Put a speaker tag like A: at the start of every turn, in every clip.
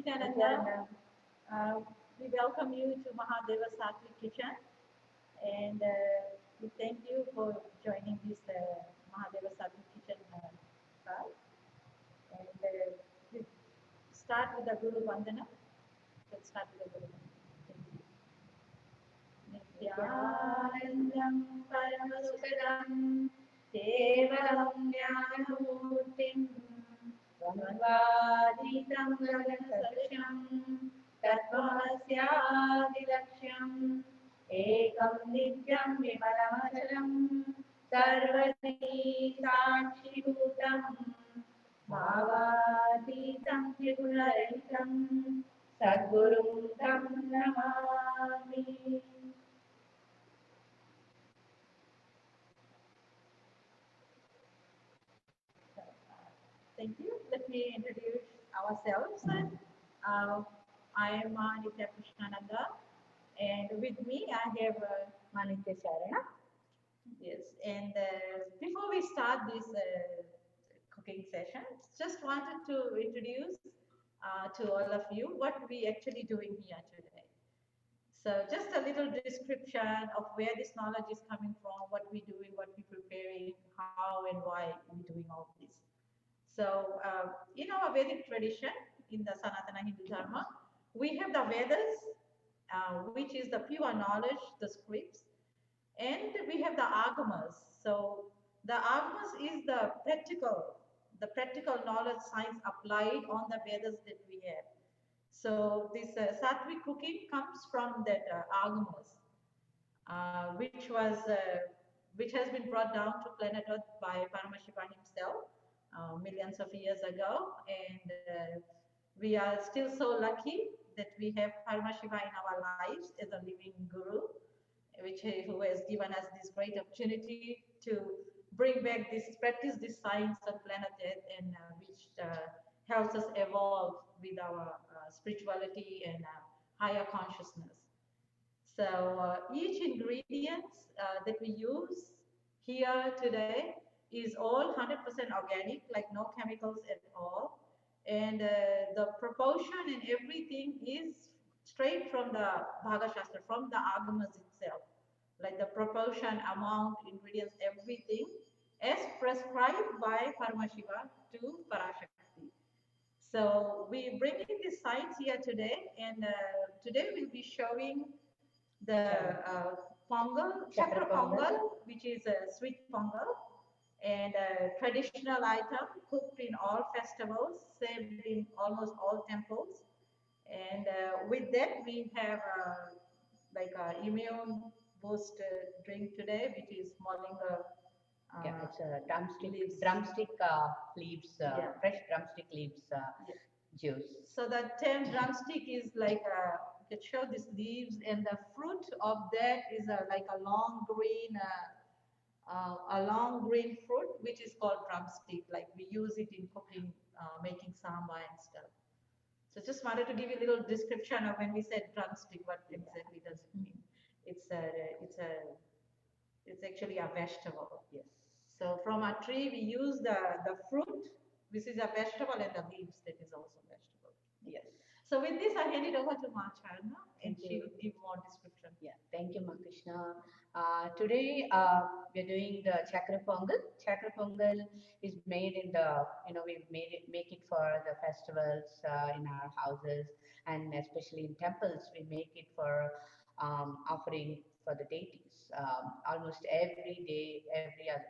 A: Nityananda. We welcome you to Mahadeva Sattvic Kitchen, and we thank you for joining this Mahadeva Sattvic Kitchen class. And we start with the Guru Vandana. Let's start with the Guru Vandana. Nityanandam Paramasukadam Kevalam Jnanamurtim Vanvaditam Gaganasarsham Tattvamasyaadilakshyam Ekam Nityam Vimalamachalam Sarvati Sakshibhutam Bhavaditam Trigurarahitam Sadgurum Tam Namami. Thank you. Let me introduce ourselves. I am Nitya Krishnananda, and with me I have Manitya Sharana. Yes, and before we start this cooking session, just wanted to introduce to all of you what we actually doing here today. So just a little description of where this knowledge is coming from, what we doing, what we preparing, how and why we doing all this. So in our Vedic tradition, in the Sanatana Hindu Dharma, we have the Vedas, which is the pure knowledge, the scripts, and we have the agamas. So the agamas is the practical knowledge science applied on the Vedas that we have. So this sattvic cooking comes from that agamas, which has been brought down to planet Earth by Paramashiva himself millions of years ago, and we are still so lucky that we have Paramashiva in our lives as a living guru, who has given us this great opportunity to bring back this practice, this science on planet Earth, and which helps us evolve with our spirituality and higher consciousness. So each ingredient that we use here today is all 100% organic, like no chemicals at all. And the proportion and everything is straight from the Bhaga Shastra, from the Agamas itself. Like the proportion, amount, ingredients, everything as prescribed by Paramashiva to Parashakti. So we bring in this science here today, and today we'll be showing the Pongal, Chakara Pongal, which is a sweet Pongal, and a traditional item cooked in all festivals, served in almost all temples. And with that, we have like a immune boost drink today, which is Moringa.
B: Yeah, it's a drumstick
A: Leaves.
B: leaves,
A: Yeah.
B: fresh drumstick leaves
A: Yeah.
B: juice.
A: So the term drumstick is like it shows these leaves, and the fruit of that is like a long green fruit, which is called drumstick. Like we use it in cooking, making sambar and stuff. So just wanted to give you a little description of when we said drumstick, what exactly does it mean? It's a, it's a, it's actually a vegetable.
B: Yes.
A: So from a tree, we use the fruit, which is a vegetable, and the leaves that is also vegetable.
B: Yes.
A: So with this, I hand it over to Ma Charna, and
B: Thank
A: she
B: you.
A: will give more description.
B: Yeah, thank you, Ma Krishna. Today we're doing the Chakra Pongal. Chakra Pongal is made in the, we make it for the festivals in our houses, and especially in temples, we make it for offering for the deities. Almost every day,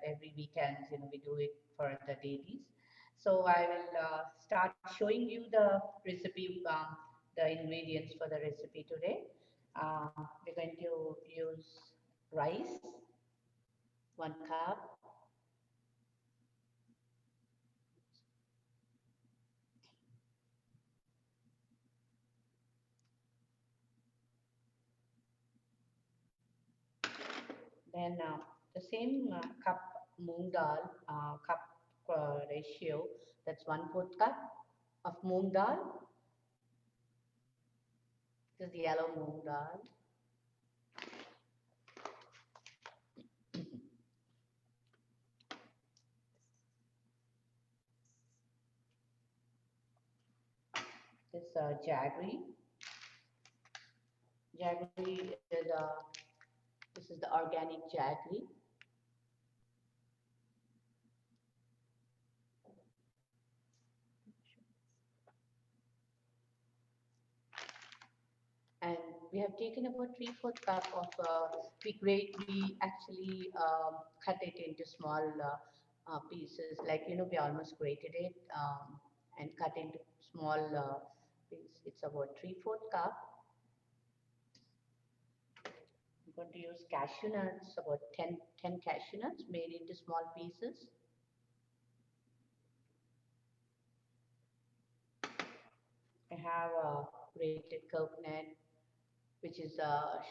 B: every weekend, we do it for the deities. So I will start showing you the recipe, the ingredients for the recipe today. We're going to use rice, 1 cup, then the same cup moong dal, cup ratio, that's 1/4 cup of moong dal. This is the yellow moong dal. This jaggery. Jaggery is this is the organic jaggery. And we have taken about 3/4 cup of we actually cut it into small pieces, like we almost grated it and cut into small pieces. It's about 3/4 cup. I'm going to use cashew nuts, about 10 cashew nuts made into small pieces. I have grated coconut, which is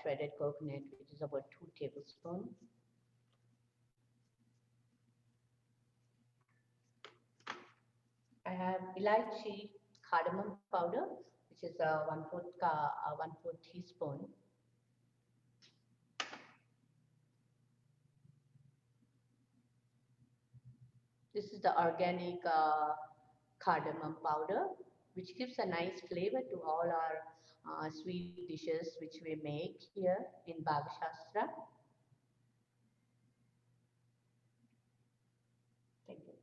B: shredded coconut, which is about 2 tablespoons. I have elaichi cardamom powder, which is 1/4 teaspoon. This is the organic cardamom powder, which gives a nice flavor to all our sweet dishes which we make here in Bhavashastra. Thank you.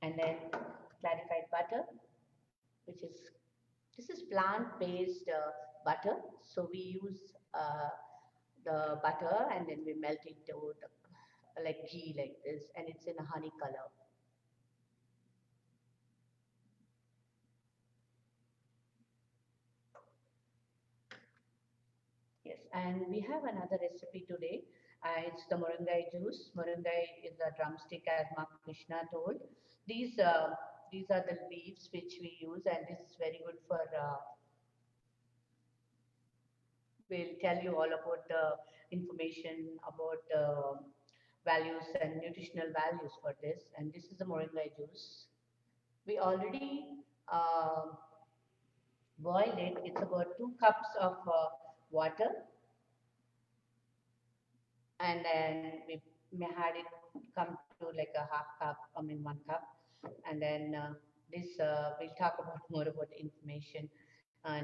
B: And then clarified butter, which is this is plant-based butter. So we use the butter and then we melt it to like ghee like this, and it's in a honey color. Yes, and we have another recipe today. It's the Moringa juice. Moringa is a drumstick, as Ma Krishna told. These uh, these are the leaves which we use, and this is very good for. We'll tell you all about the information about values and nutritional values for this. And this is the Moringa juice. We already boiled it. It's about 2 cups of water, and then we had it come to like a half cup, 1 cup, and then we'll talk about more about information,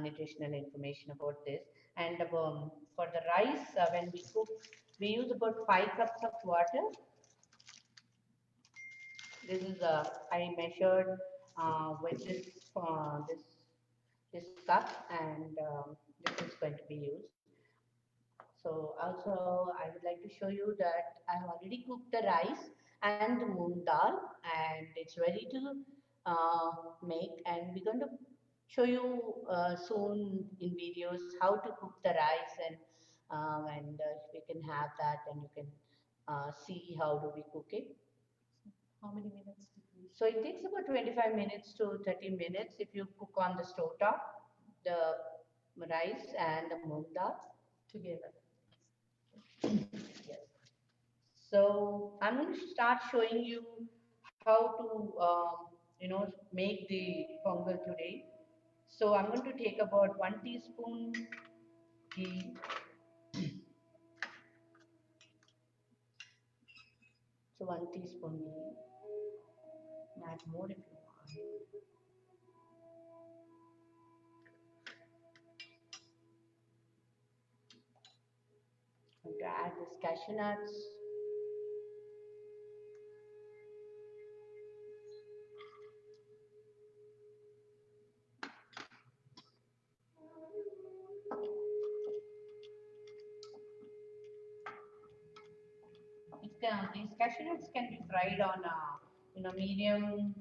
B: nutritional information about this. And for the rice, when we cook, we use about 5 cups of water. This is I measured with this cup, and this is going to be used. So also I would like to show you that I have already cooked the rice and the moong dal, and it's ready to make. And we're going to show you soon in videos how to cook the rice, and we can have that, and you can see how do we cook it.
A: How many minutes did we?
B: So it takes about 25 minutes to 30 minutes if you cook on the stove top, the rice and the moong dal
A: Together.
B: Yes. So I'm going to start showing you how to make the pongal today. So I'm going to take about 1 teaspoon ghee. So 1 teaspoon ghee. Add more if you want. I'm going to add this cashew nuts. These cashew nuts can be fried on medium,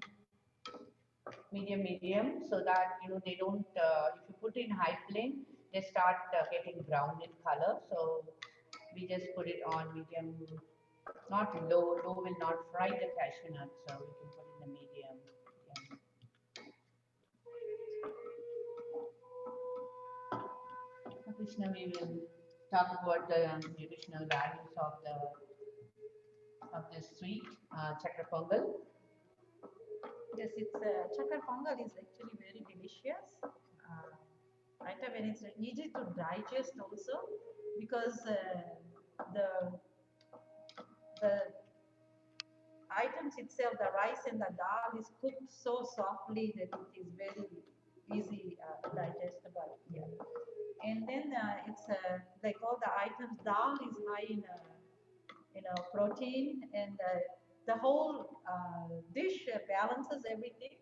B: so that they don't. If you put in high flame, they start getting brown in color. So we just put it on medium, not low. Low will not fry the cashew nuts, so we can put in the medium. Krishna, we will talk about the nutritional values of this sweet Chakara Pongal.
A: Yes, it's Chakara Pongal is actually very delicious. Right, when it's easy to digest also, because the items itself, the rice and the dal is cooked so softly that it is very easy digestible. Yeah. And then it's like all the items, dal is high in protein, and the whole dish balances everything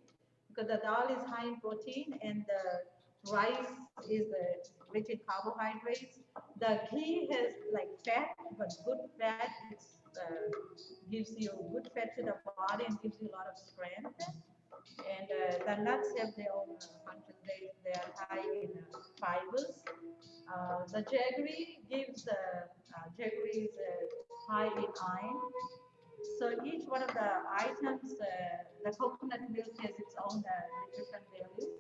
A: because the dal is high in protein and the rice is rich in carbohydrates. The ghee has like fat, but good fat. It's gives you good fat to the body and gives you a lot of strength. And the nuts have their own functions. They are high in fibers. The jaggery gives jaggery is high in iron. So each one of the items, the coconut milk has its own nutrition value,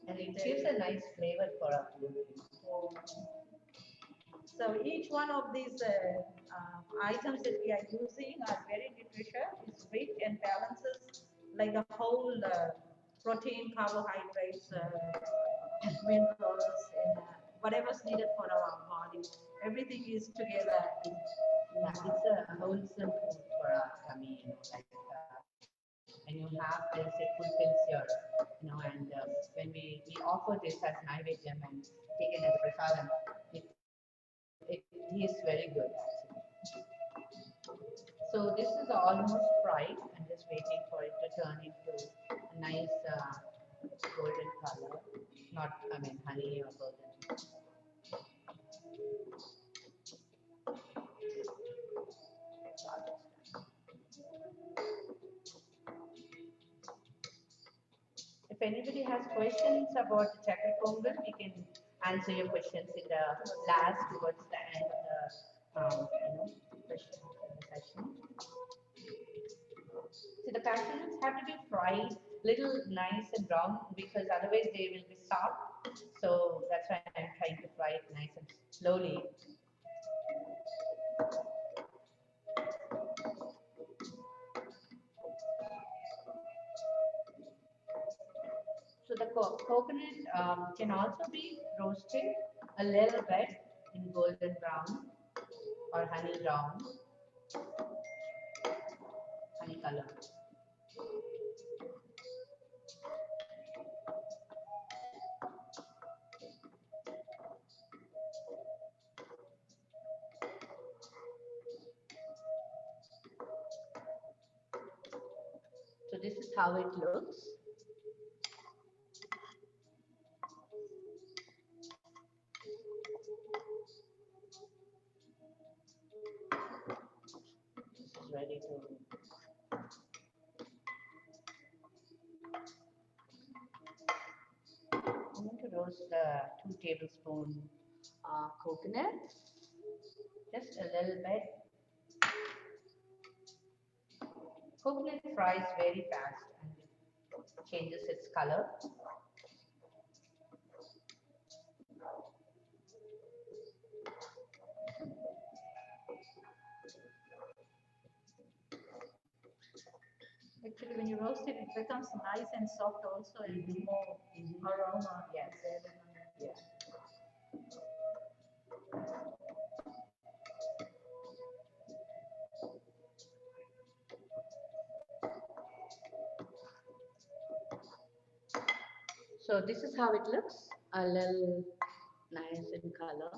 B: And it gives a nice flavor for our food.
A: So each one of these items that we are using are very nutritious. It's rich and balances like the whole protein, carbohydrates, minerals, and whatever's needed for our body. Everything is together.
B: Yeah, it's a wholesome food for our tummy, when you have this, it fulfills your, and when we offer this as naivedyam and taken as prasadam, it is very good actually. So this is almost fried. I'm just waiting for it to turn into a nice golden color, not, honey or golden. If anybody has questions about the Chakra Pongal, we can answer your questions in the last towards the end of the session. So the cashews have to be fried little nice and brown because otherwise they will be soft. So that's why I'm trying to fry it nice and slowly. So the coconut can also be roasted a little bit in golden brown or honey brown, honey color. So this is how it looks. This is ready to. I'm going to roast 2 tablespoons coconut, just a little bit. Coconut fries very fast and it changes its color.
A: Actually, when you roast it, it becomes nice and soft also, and more aroma.
B: Yes. Yes. So this is how it looks, a little nice in color.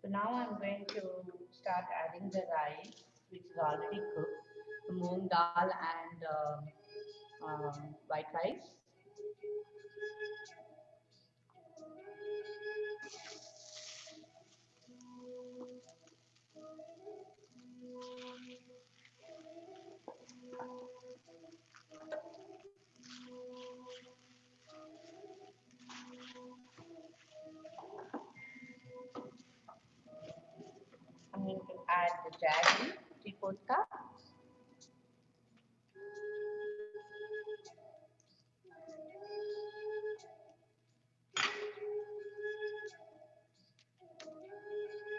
B: So now I'm going to start adding the rice, which is already cooked, the moong dal and white rice. I'm going to add the jaggery, 3/4 cup.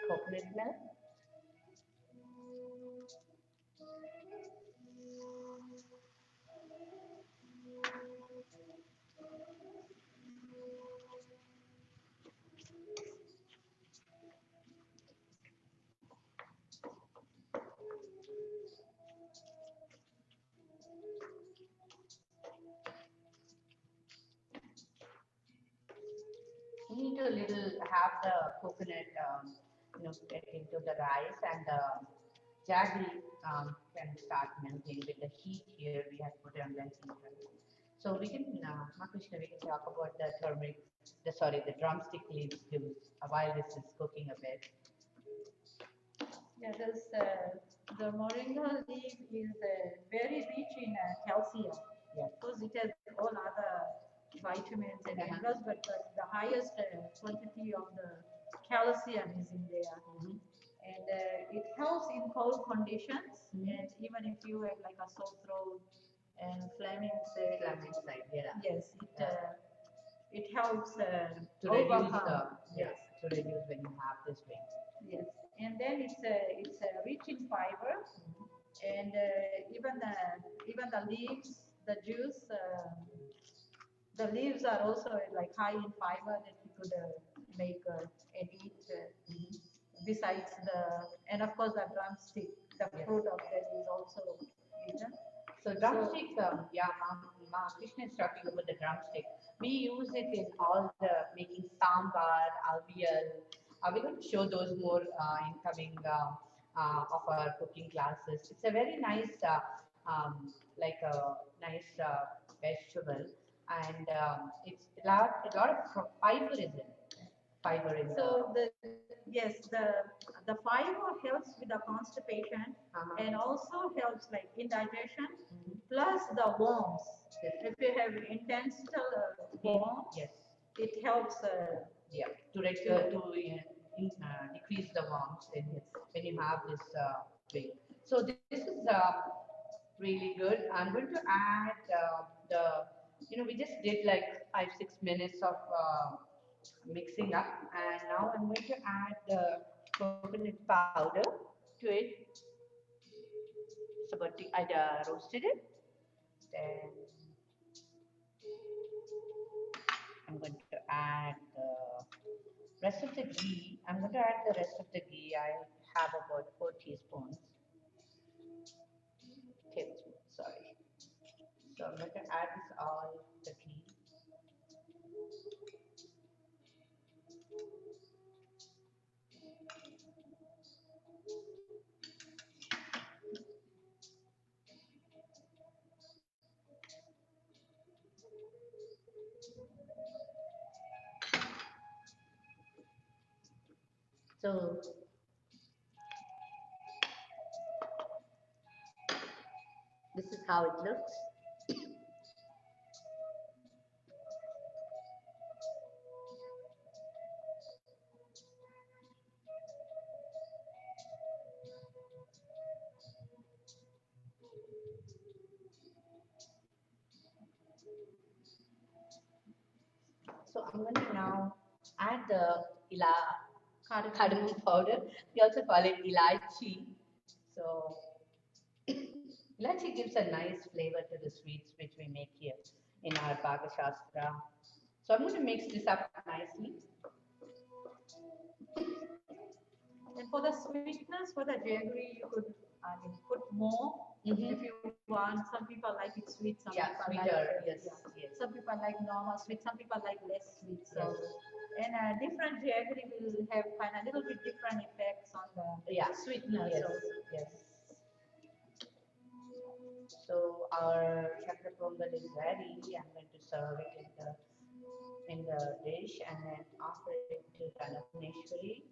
B: coconut milk. You need to little have the coconut, get into the rice, and the jaggery can start melting with the heat here. We have put on lentil rice. So we can, Makrishna, we can talk about the turmeric, the drumstick leaves juice while this is cooking a bit.
A: Yeah, the moringa leaf is very rich in calcium.
B: Yeah.
A: Because it has all other vitamins and minerals, but the highest quantity of the calcium is in there. And it helps in cold conditions. And even if you have like a sore throat and phlegming side,
B: Yeah.
A: yes, it helps
B: To reduce
A: overcome.
B: yes, to reduce when you have this way.
A: Yes, and then it's rich in fiber, and even the leaves, the juice, the leaves are also like high in fiber that you could make and eat. Besides and of course the drumstick, the fruit of that is also eaten.
B: So drumstick, Krishna is talking about the drumstick. We use it in all the making sambar, alvial. We're going to show those more in coming of our cooking classes. It's a very nice, like a nice vegetable, and it's a lot of fiber is in it. Fiber in
A: so the fiber helps with the constipation and also helps like indigestion, plus the worms. If you have intestinal worms,
B: yes,
A: it helps.
B: To decrease the worms when you have this way. So this is really good. I'm going to add we just did like 5-6 minutes of mixing up, and now I'm going to add the coconut powder to it. So, but I roasted it. Then I'm going to add the rest of the ghee. I'm going to add the rest of the ghee. I have about 4 teaspoons. Tablespoons, sorry. So I'm going to add this all the ghee. So this is how it looks. So I'm going to now add the cardamom powder. We also call it ilachi. So ilachi gives a nice flavor to the sweets which we make here in our Bhaga Shastra. So I'm going to mix this up nicely.
A: And for the sweetness, for the jaggery, you could put more if you want. Some people like it sweet, some people
B: sweeter,
A: like
B: yes.
A: Some people like normal sweet, some people like less sweet. So,
B: Yes.
A: and different jaggery will have kind of a little bit different effects on the sweetness.
B: Yes. Yes. So our Chakara Pongal is ready. I'm going to serve it in the dish and then offer it to Annapurneshwari.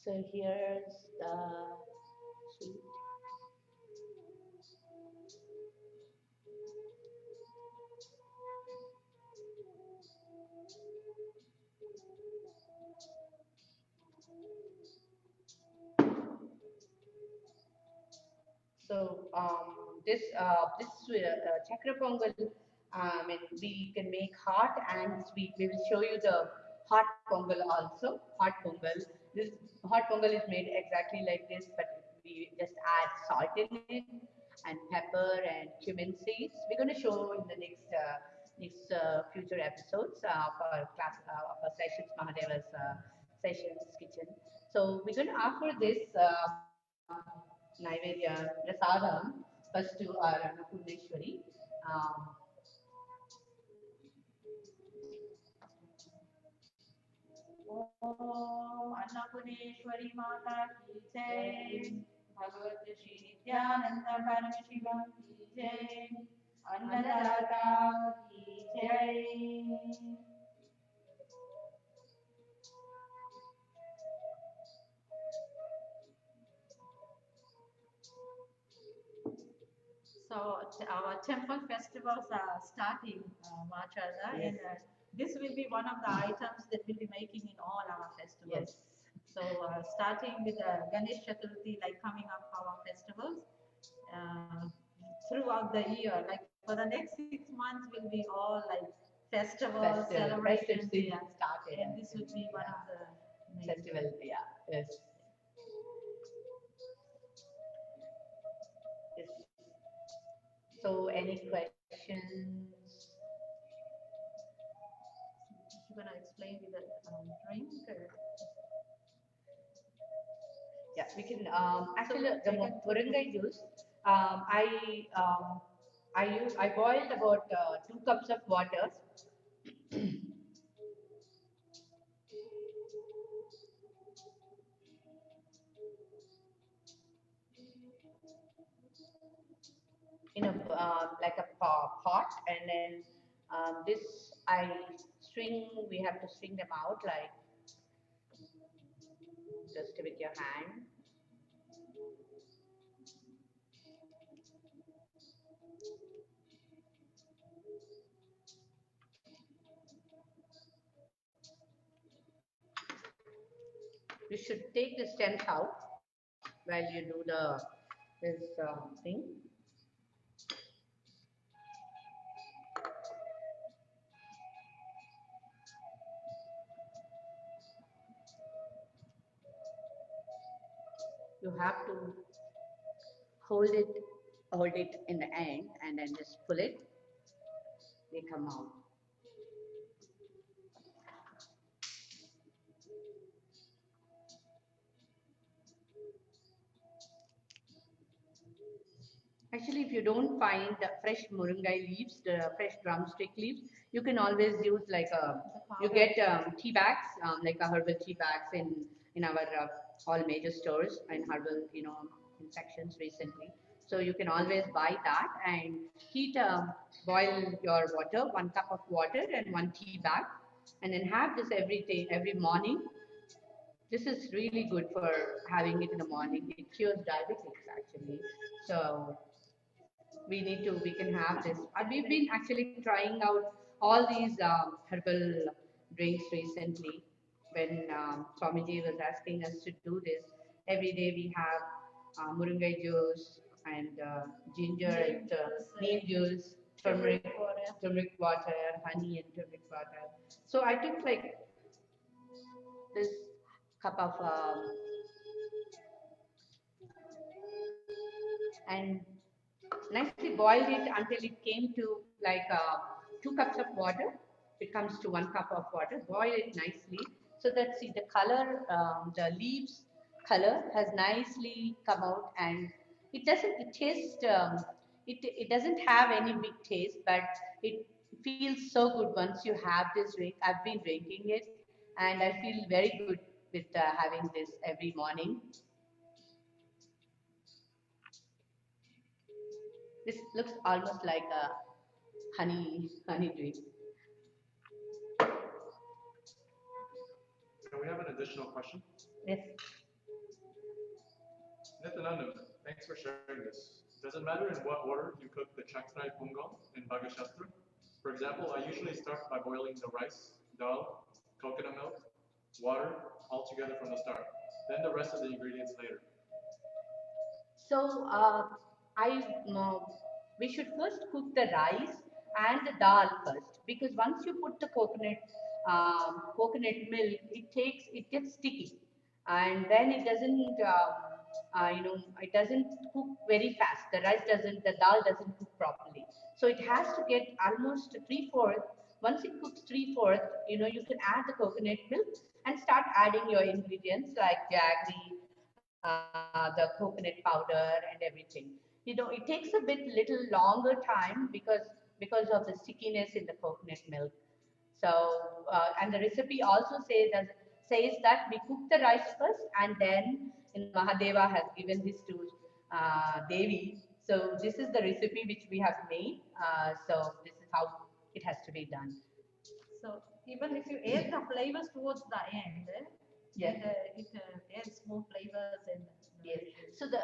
B: So here's the sweet. So Chakra Pongal, and we can make hot and sweet. We will show you the hot Pongal also. Hot Pongal. This hot Pongal is made exactly like this, but we just add salt in it and pepper and cumin seeds. We're going to show in the next future episodes of our class of our sessions, Mahadeva's sessions kitchen. So we're going to offer this Naivedya Prasadam first to our Annapurneshwari.
A: ओम अन्नपूर्णेश्वरी माता की जय, भगवत श्री नित्यानंद परम शिवम की जय, अन्नदाता की जय. So our temple festivals are starting, mashallah,
B: Yes.
A: and this will be one of the items that we'll be making in all our festivals.
B: Yes.
A: So starting with Ganesh Chaturthi, like coming up our festivals uh, throughout the year, like for the next 6 months will be all like festivals, celebrations,
B: festive season started.
A: and this would be one of the main.
B: Festival. Yeah. Yes. Yes. So, any questions?
A: You're gonna explain with the drink. Or?
B: Yeah, we can
A: So
B: actually
A: we'll
B: the
A: take it.
B: moringa juice. Um, I I boiled about 2 cups of water. In a like a pot, and then this I string. We have to string them out like just with your hand. You should take the stems out while you do this thing. You have to hold it hold it in the end and then just pull it. They come out. Actually, if you don't find the fresh moringa leaves, the fresh drumstick leaves, you can always use like you get tea bags, like a herbal tea bags in our all major stores and herbal, in sections recently. So you can always buy that and heat, boil your water, 1 cup of water and 1 tea bag, and then have this every day, every morning. This is really good for having it in the morning. It cures diabetes actually. So we can have this. We've been actually trying out all these herbal drinks recently. When Swamiji was asking us to do this, every day we have moringa juice and ginger and neem juice, turmeric water, honey and turmeric water. So I took like this cup of and nicely boiled it until it came to like 2 cups of water. It comes to 1 cup of water. Boil it nicely so that see the color, the leaves color has nicely come out, and it doesn't it taste. It doesn't have any big taste, but it feels so good once you have this drink. I've been drinking it, and I feel very good with having this every morning. This looks almost like a honey drink.
C: And we have an additional question.
B: Yes.
C: Nityananda, thanks for sharing this. Does it matter in what order you cook the Chakra Pongal in Bhagashastra? For example, I usually start by boiling the rice, dal, coconut milk, water, all together from the start. Then the rest of the ingredients later.
B: So I we should first cook the rice and the dal first, because once you put the coconut milk, it gets sticky, and then it doesn't it doesn't cook very fast. The dal doesn't cook properly. So it has to get almost three-fourth. Once it cooks three-fourth, you can add the coconut milk and start adding your ingredients like jaggery, the coconut powder and everything. It takes a little longer time because of the stickiness in the coconut milk. So, and the recipe also says that we cook the rice first, and then Mahadeva has given this to Devi. So this is the recipe which we have made. So this is how it has to be done.
A: So even if you add the flavors towards the end,
B: Yeah.
A: it adds more flavors and
B: Yes. So the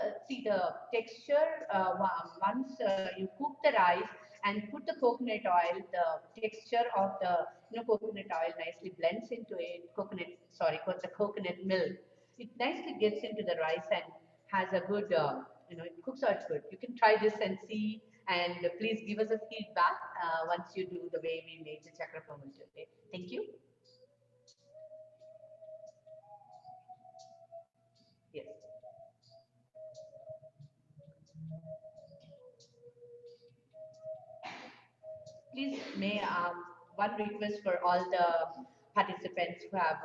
B: texture, once you cook the rice and put the coconut oil, the texture of the coconut oil nicely blends into it. The coconut milk. It nicely gets into the rice and has a good, it cooks out good. You can try this and see, and please give us a feedback once you do the way we made the chakra pongal today. Thank you. Yes. Please, may one request for all the participants who have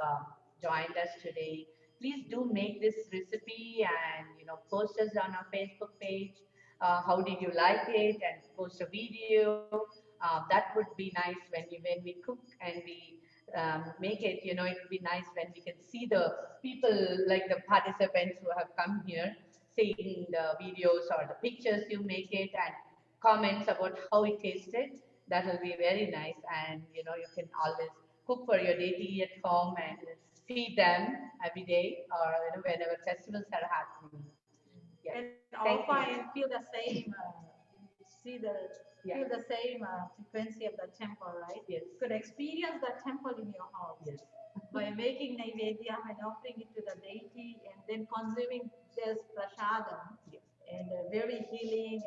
B: joined us today. Please do make this recipe and post us on our Facebook page. How did you like it? And post a video. That would be nice when we cook and we make it. It would be nice when we can see the people, like the participants who have come here, seeing the videos or the pictures you make it, and comments about how it tasted. That will be very nice, and you can always cook for your deity at home and feed them every day, or whenever festivals are happening. Yeah.
A: and
B: Thank
A: offer
B: you.
A: and feel the same see the
B: Yeah.
A: feel the same frequency of the temple, right?
B: Yes.
A: You could experience the temple in your house.
B: Yes.
A: By making naivedyam and offering it to the deity and then consuming this prasadam.
B: Yes.
A: And very healing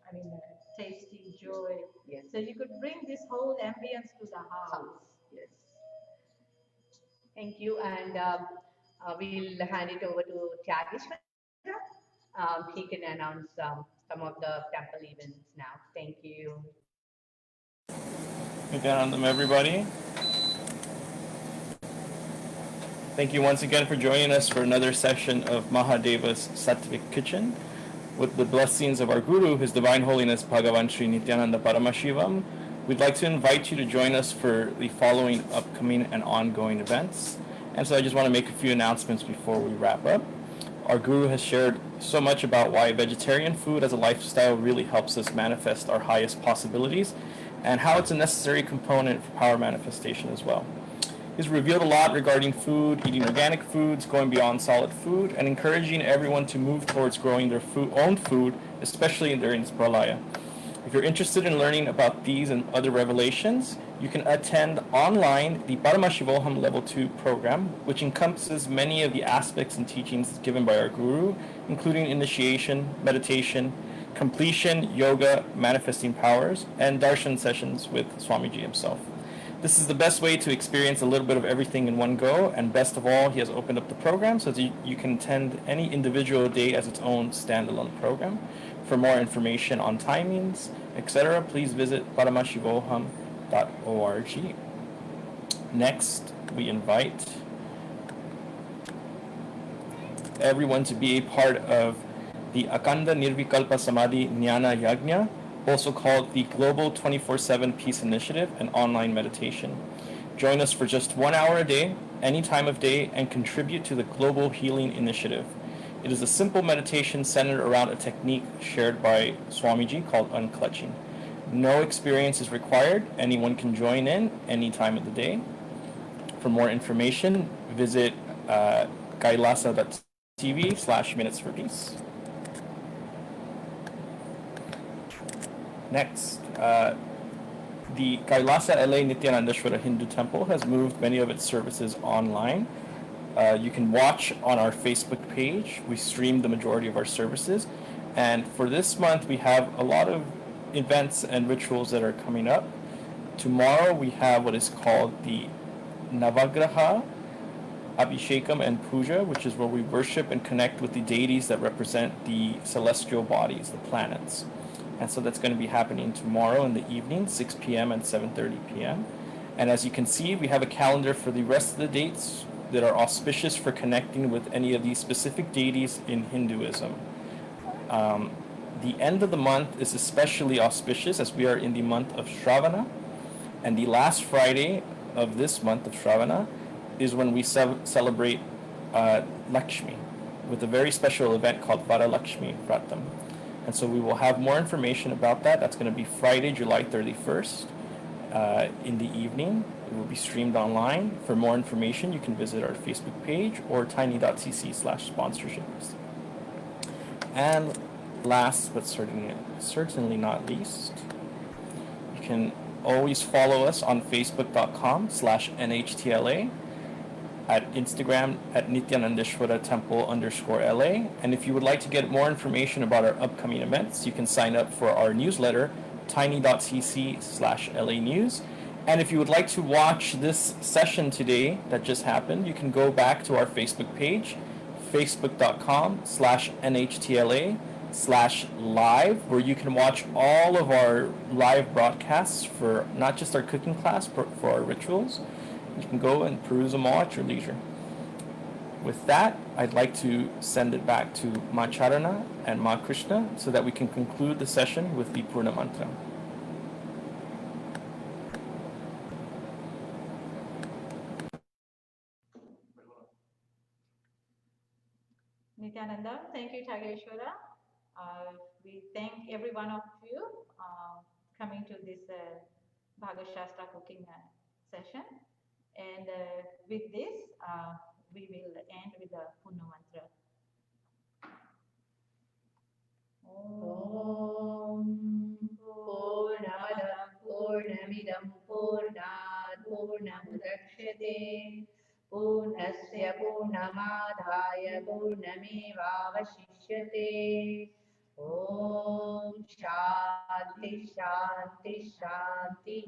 A: and tasty joy.
B: Yes.
A: So you could bring this whole ambience to the house.
B: House. Yes. Thank you, and we'll hand it over to Tyageshwara. He can announce some of the temple events now. Thank you.
D: Get down on them, everybody. Thank you once again for joining us for another session of Mahadeva's Sattvic Kitchen. With the blessings of our Guru, His Divine Holiness Bhagavan Sri Nityananda Paramashivam, we'd like to invite you to join us for the following upcoming and ongoing events. And so I just want to make a few announcements before we wrap up. Our Guru has shared so much about why vegetarian food as a lifestyle really helps us manifest our highest possibilities, and how it's a necessary component for power manifestation as well. He's revealed a lot regarding food, eating organic foods, going beyond solid food, and encouraging everyone to move towards growing their own food, especially during this pralaya. If you're interested in learning about these and other revelations, you can attend online the Paramashivoham Level 2 program, which encompasses many of the aspects and teachings given by our Guru, including initiation, meditation, completion, yoga, manifesting powers, and darshan sessions with Swamiji himself. This is the best way to experience a little bit of everything in one go, and best of all, he has opened up the program so that you can attend any individual day as its own standalone program. For more information on timings, etc., please visit paramashivoham.org. Next, we invite everyone to be a part of the Akanda Nirvikalpa Samadhi Jnana Yagna, also called the Global 24/7 Peace Initiative, an online meditation. Join us for just 1 hour a day, any time of day, and contribute to the Global Healing Initiative. It is a simple meditation centered around a technique shared by Swamiji called unclutching. No experience is required. Anyone can join in any time of the day. For more information, visit kailasa.tv/Minutes for Peace. Next, the Kailasa LA Nityanandeshwara Hindu Temple has moved many of its services online. You can watch on our Facebook page. We stream the majority of our services. And for this month, we have a lot of events and rituals that are coming up. Tomorrow, we have what is called the Navagraha Abhishekam and Puja, which is where we worship and connect with the deities that represent the celestial bodies, the planets. And so that's going to be happening tomorrow in the evening, 6 p.m. and 7:30 p.m. And as you can see, we have a calendar for the rest of the dates that are auspicious for connecting with any of these specific deities in Hinduism. The end of the month is especially auspicious as we are in the month of Shravana, and the last Friday of this month of Shravana is when we celebrate Lakshmi with a very special event called Varalakshmi Vratam. And so we will have more information about that. That's going to be Friday, July 31st in the evening. It will be streamed online. For more information, you can visit our Facebook page or tiny.cc/sponsorships. And last but certainly not least, you can always follow us on facebook.com/NHTLA, at Instagram at Nityanandeshwara Temple _LA. And if you would like to get more information about our upcoming events, you can sign up for our newsletter, tiny.cc/LA News. And if you would like to watch this session today that just happened, you can go back to our Facebook page, facebook.com/NHTLA/live, where you can watch all of our live broadcasts for not just our cooking class, but for our rituals. You can go and peruse them all at your leisure. With that, I'd like to send it back to Ma Charana and Ma Krishna so that we can conclude the session with the Purna Mantra.
A: Nityananda, thank you, Chageshwara. We thank every one of you coming to this Bhagavad Shastra cooking session. And with this, we will end with the Purna Mantra.
B: Om Purnamada Purnamidam Purnat Purnamudachyate Purnasya Purnamadhaya Purnamevavashishyate. Om Shanti Shanti Shanti.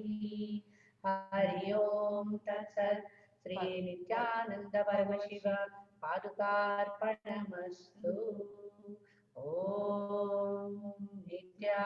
B: Hari Om Tat Sat. Sri Nityananda Parama-Shiva Padukarpanamastu. Om Nityananda.